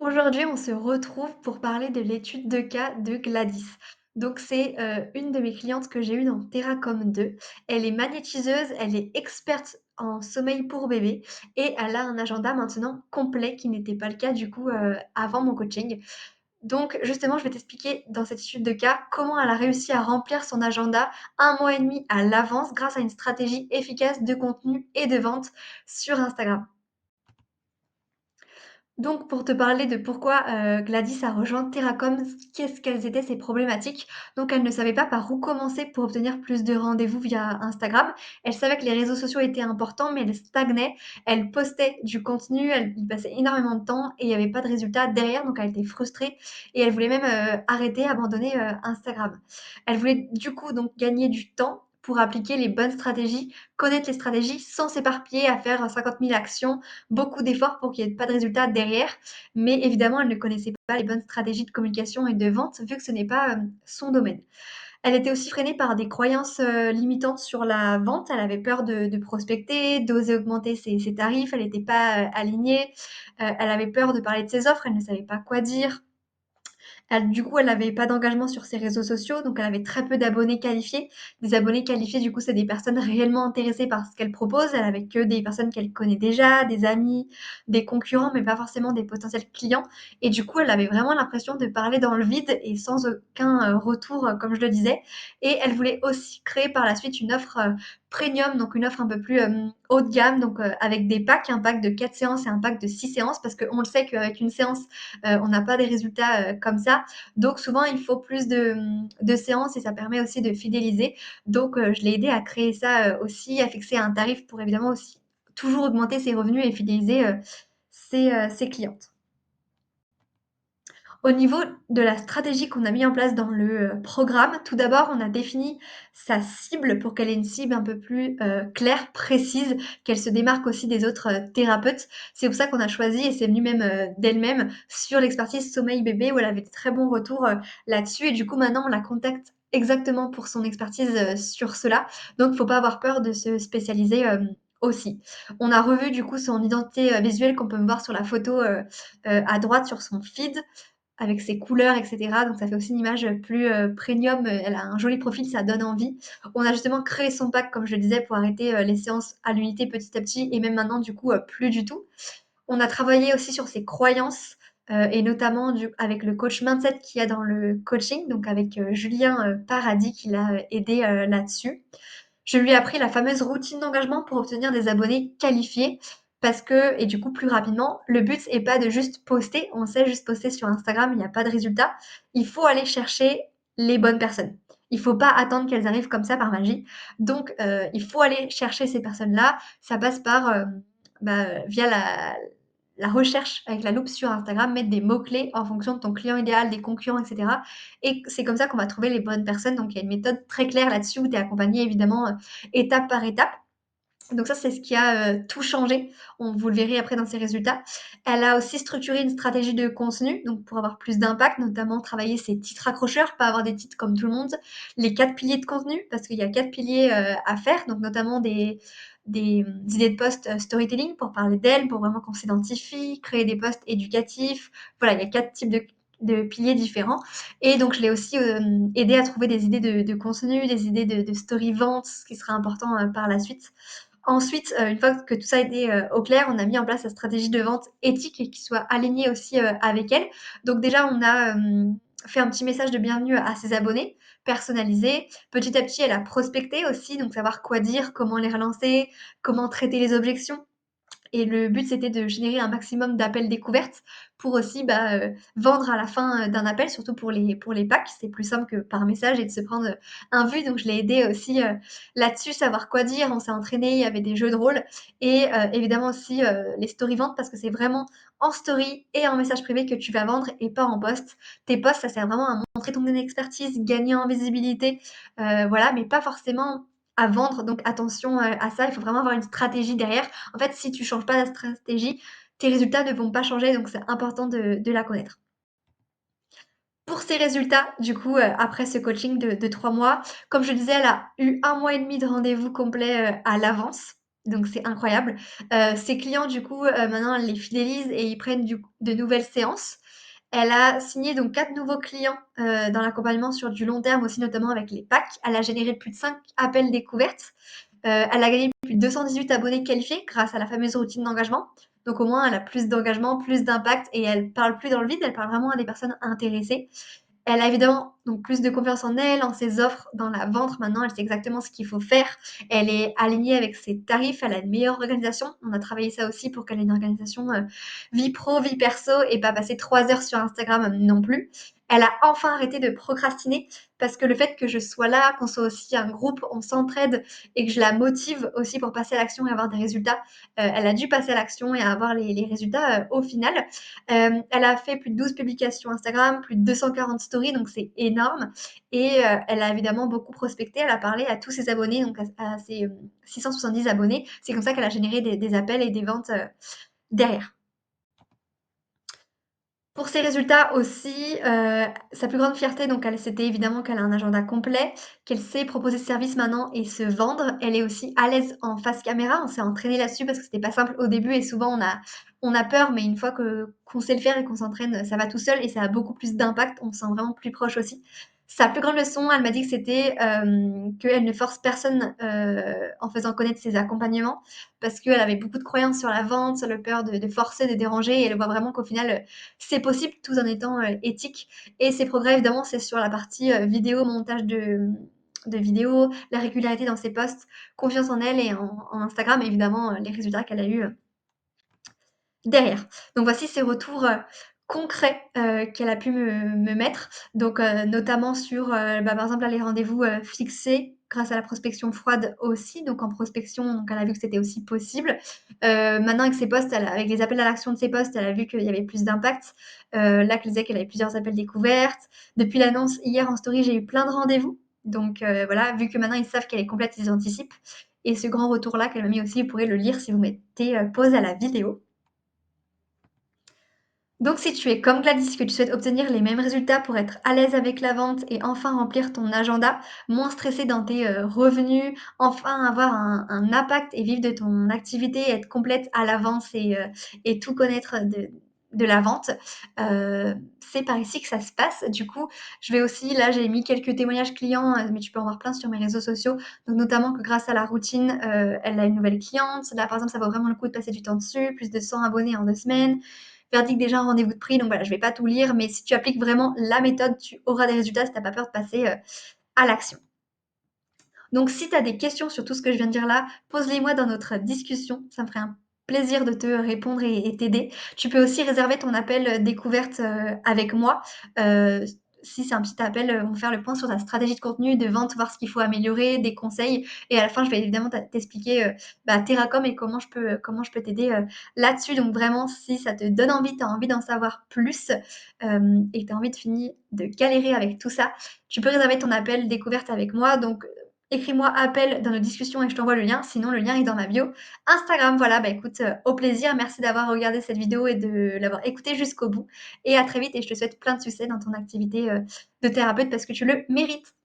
Aujourd'hui, on se retrouve pour parler de l'étude de cas de Gladys. Donc c'est, une de mes clientes que j'ai eue dans Terracom 2. Elle est magnétiseuse, elle est experte en sommeil pour bébé et elle a un agenda maintenant complet qui n'était pas le cas du coup, avant mon coaching. Donc justement, je vais t'expliquer dans cette étude de cas comment elle a réussi à remplir son agenda 1 mois et demi à l'avance grâce à une stratégie efficace de contenu et de vente sur Instagram. Donc pour te parler de pourquoi, Gladys a rejoint Terracom, qu'est-ce quelles étaient ses problématiques? Donc elle ne savait pas par où commencer pour obtenir plus de rendez-vous via Instagram. Elle savait que les réseaux sociaux étaient importants, mais elle stagnait. Elle postait du contenu, elle y passait énormément de temps et il y avait pas de résultats derrière, donc elle était frustrée et elle voulait même, arrêter, abandonner, Instagram. Elle voulait du coup donc gagner du temps pour appliquer les bonnes stratégies, connaître les stratégies sans s'éparpiller à faire 50 000 actions, beaucoup d'efforts pour qu'il y ait pas de résultats derrière. Mais évidemment, elle ne connaissait pas les bonnes stratégies de communication et de vente, vu que ce n'est pas son domaine. Elle était aussi freinée par des croyances limitantes sur la vente. Elle avait peur de prospecter, d'oser augmenter ses tarifs. Elle n'était pas alignée. Elle avait peur de parler de ses offres. Elle ne savait pas quoi dire. Elle n'avait pas d'engagement sur ses réseaux sociaux, donc elle avait très peu d'abonnés qualifiés. Des abonnés qualifiés, du coup, c'est des personnes réellement intéressées par ce qu'elle propose. Elle avait que des personnes qu'elle connaît déjà, des amis, des concurrents, mais pas forcément des potentiels clients. Et du coup, elle avait vraiment l'impression de parler dans le vide et sans aucun retour, comme je le disais. Et elle voulait aussi créer par la suite une offre premium, donc une offre un peu plus haut de gamme, donc avec des packs, un pack de 4 séances et un pack de 6 séances, parce qu'on le sait qu'avec une séance, on n'a pas des résultats comme ça. Donc souvent, il faut plus de séances et ça permet aussi de fidéliser. Donc je l'ai aidé à créer ça aussi, à fixer un tarif pour évidemment aussi toujours augmenter ses revenus et fidéliser ses clientes. Au niveau de la stratégie qu'on a mis en place dans le programme, tout d'abord, on a défini sa cible pour qu'elle ait une cible un peu plus claire, précise, qu'elle se démarque aussi des autres thérapeutes. C'est pour ça qu'on a choisi, et c'est venu même d'elle-même, sur l'expertise sommeil bébé, où elle avait de très bons retours là-dessus. Et du coup, maintenant, on la contacte exactement pour son expertise sur cela. Donc, il ne faut pas avoir peur de se spécialiser aussi. On a revu du coup son identité visuelle qu'on peut voir sur la photo à droite sur son feed avec ses couleurs et cetera, donc ça fait aussi une image plus, premium, elle a un joli profil, ça donne envie. On a justement créé son pack, comme je le disais, pour arrêter, les séances à l'unité petit à petit et même maintenant du coup, plus du tout. On a travaillé aussi sur ses croyances, et notamment avec le coach mindset qu'il y a dans le coaching, donc avec, Julien, Paradis qui l'a, aidé, là-dessus. Je lui ai appris la fameuse routine d'engagement pour obtenir des abonnés qualifiés parce que et du coup plus rapidement, le but est pas de juste poster. On sait juste poster sur Instagram, il n'y a pas de résultat. Il faut aller chercher les bonnes personnes. Il faut pas attendre qu'elles arrivent comme ça par magie. Donc il faut aller chercher ces personnes-là. Ça passe par, via la recherche avec la loupe sur Instagram, mettre des mots-clés en fonction de ton client idéal, des concurrents et cetera, et c'est comme ça qu'on va trouver les bonnes personnes. Donc il y a une méthode très claire là-dessus où tu es accompagné évidemment, étape par étape. Donc ça, c'est ce qui a, tout changé. Vous le verrez après dans ses résultats. Elle a aussi structuré une stratégie de contenu, donc pour avoir plus d'impact, notamment travailler ses titres accrocheurs, pas avoir des titres comme tout le monde. Les 4 piliers de contenu, parce qu'il y a 4 piliers, à faire, donc notamment des idées de posts, storytelling pour parler d'elle, pour vraiment qu'on s'identifie, créer des posts éducatifs. Voilà, il y a 4 types de piliers différents et donc je l'ai aussi, aidée à trouver des idées de contenu, des idées de story vente, ce qui sera important, par la suite. Ensuite, une fois que tout ça a été, au clair, on a mis en place la stratégie de vente éthique et qui soit alignée aussi, avec elle. Donc déjà, on a, fait un petit message de bienvenue à ses abonnés, personnalisé. Petit à petit, elle a prospecté aussi, donc savoir quoi dire, comment les relancer, comment traiter les objections. Et le but, c'était de générer un maximum d'appels découvertes pour aussi, vendre à la fin, d'un appel, surtout pour les packs. C'est plus simple que par message et de se prendre, un vu. Donc je l'ai aidé aussi, là-dessus, savoir quoi dire. On s'est entraîné, il y avait des jeux de rôle et évidemment aussi, les story ventes parce que c'est vraiment en story et en message privé que tu vas vendre et pas en post. Tes posts, ça sert vraiment à montrer ton expertise, gagner en visibilité, voilà, mais pas forcément à vendre. Donc attention, à ça, il faut vraiment avoir une stratégie derrière. En fait, si tu changes pas la stratégie, tes résultats ne vont pas changer, donc c'est important de la connaître. Pour ses résultats, du coup, après ce coaching de 3 mois, comme je disais, elle a eu 1 mois et demi de rendez-vous complets, à l'avance. Donc c'est incroyable. Ses clients du coup, maintenant elle les fidélise et ils prennent du coup de nouvelles séances. Elle a signé donc 4 nouveaux clients, dans l'accompagnement sur du long terme aussi, notamment avec les packs. Elle a généré plus de 5 appels découvertes. Elle a gagné plus de 218 abonnés qualifiés grâce à la fameuse routine d'engagement. Donc au moins elle a plus d'engagement, plus d'impact et elle parle plus dans le vide, elle parle vraiment à des personnes intéressées. Elle a évidemment donc plus de confiance en elle, en ses offres, dans la vente. Maintenant, elle sait exactement ce qu'il faut faire. Elle est alignée avec ses tarifs. Elle a une meilleure organisation. On a travaillé ça aussi pour qu'elle ait une organisation vie pro, vie perso et pas passer 3 heures sur Instagram non plus. Elle a enfin arrêté de procrastiner parce que le fait que je sois là, qu'on soit aussi un groupe, on s'entraide et que je la motive aussi pour passer à l'action et avoir des résultats, elle a dû passer à l'action et avoir les résultats au final. Elle a fait plus de 12 publications Instagram, plus de 240 stories, donc c'est énorme. Et elle a évidemment beaucoup prospecté. Elle a parlé à tous ses abonnés, donc à ses 670 abonnés. C'est comme ça qu'elle a généré des appels et des ventes derrière. Pour ses résultats aussi, sa plus grande fierté, donc elle c'était évidemment qu'elle a un agenda complet, qu'elle sait proposer ce service maintenant et se vendre. Elle est aussi à l'aise en face caméra. On s'est entraîné là-dessus parce que c'était pas simple au début et souvent on a peur, mais une fois qu'on sait le faire et qu'on s'entraîne, ça va tout seul et ça a beaucoup plus d'impact. On se sent vraiment plus proche aussi. Sa plus grande leçon, elle m'a dit que c'était, qu'elle ne force personne, en faisant connaître ses accompagnements parce qu'elle avait beaucoup de croyances sur la vente, sur le peur de forcer, de déranger et elle voit vraiment qu'au final, c'est possible tout en étant éthique. Et ses progrès, évidemment, c'est sur la partie vidéo, montage de vidéos, la régularité dans ses posts, confiance en elle et en Instagram, et évidemment, les résultats qu'elle a eu derrière. Donc voici ses retours concrets qu'elle a pu me mettre. Donc notamment sur, bah, par exemple, là, les rendez-vous fixés grâce à la prospection froide aussi. Donc en prospection, donc elle a vu que c'était aussi possible. Maintenant avec ses posts, avec les appels à l'action de ses posts, elle a vu qu'il y avait plus d'impact. Là, qu'elle disait qu'elle avait plusieurs appels découvertes. Depuis l'annonce hier en story, j'ai eu plein de rendez-vous. Donc voilà, vu que maintenant ils savent qu'elle est complète, ils anticipent. Et ce grand retour-là qu'elle m'a mis aussi, vous pourrez le lire si vous mettez pause à la vidéo. Donc si tu es comme Gladys, que tu souhaites obtenir les mêmes résultats pour être à l'aise avec la vente et enfin remplir ton agenda, moins stressé dans tes revenus, enfin avoir un impact et vivre de ton activité, être complète à l'avance et tout connaître de la vente, c'est par ici que ça se passe. Du coup, je vais aussi, là j'ai mis quelques témoignages clients, mais tu peux en voir plein sur mes réseaux sociaux, donc notamment que grâce à la routine, elle a une nouvelle cliente. Là par exemple, ça vaut vraiment le coup de passer du temps dessus, plus de 100 abonnés en 2 semaines. Verdict déjà un rendez-vous de prix, donc voilà, je ne vais pas tout lire, mais si tu appliques vraiment la méthode, tu auras des résultats si tu n'as pas peur de passer à l'action. Donc si tu as des questions sur tout ce que je viens de dire là, pose-les-moi dans notre discussion, ça me ferait un plaisir de te répondre et t'aider. Tu peux aussi réserver ton appel découverte avec moi. Euh, si c'est un petit appel, on va faire le point sur ta stratégie de contenu, de vente, voir ce qu'il faut améliorer, des conseils. Et à la fin, je vais évidemment t'expliquer Terracom et comment je peux t'aider là-dessus. Donc vraiment, si ça te donne envie, tu as envie d'en savoir plus et que tu as envie de finir de galérer avec tout ça, tu peux réserver ton appel découverte avec moi. Donc écris-moi appel dans nos discussions et je t'envoie le lien. Sinon, le lien est dans ma bio Instagram. Voilà, bah écoute, au plaisir. Merci d'avoir regardé cette vidéo et de l'avoir écoutée jusqu'au bout. Et à très vite et je te souhaite plein de succès dans ton activité de thérapeute parce que tu le mérites.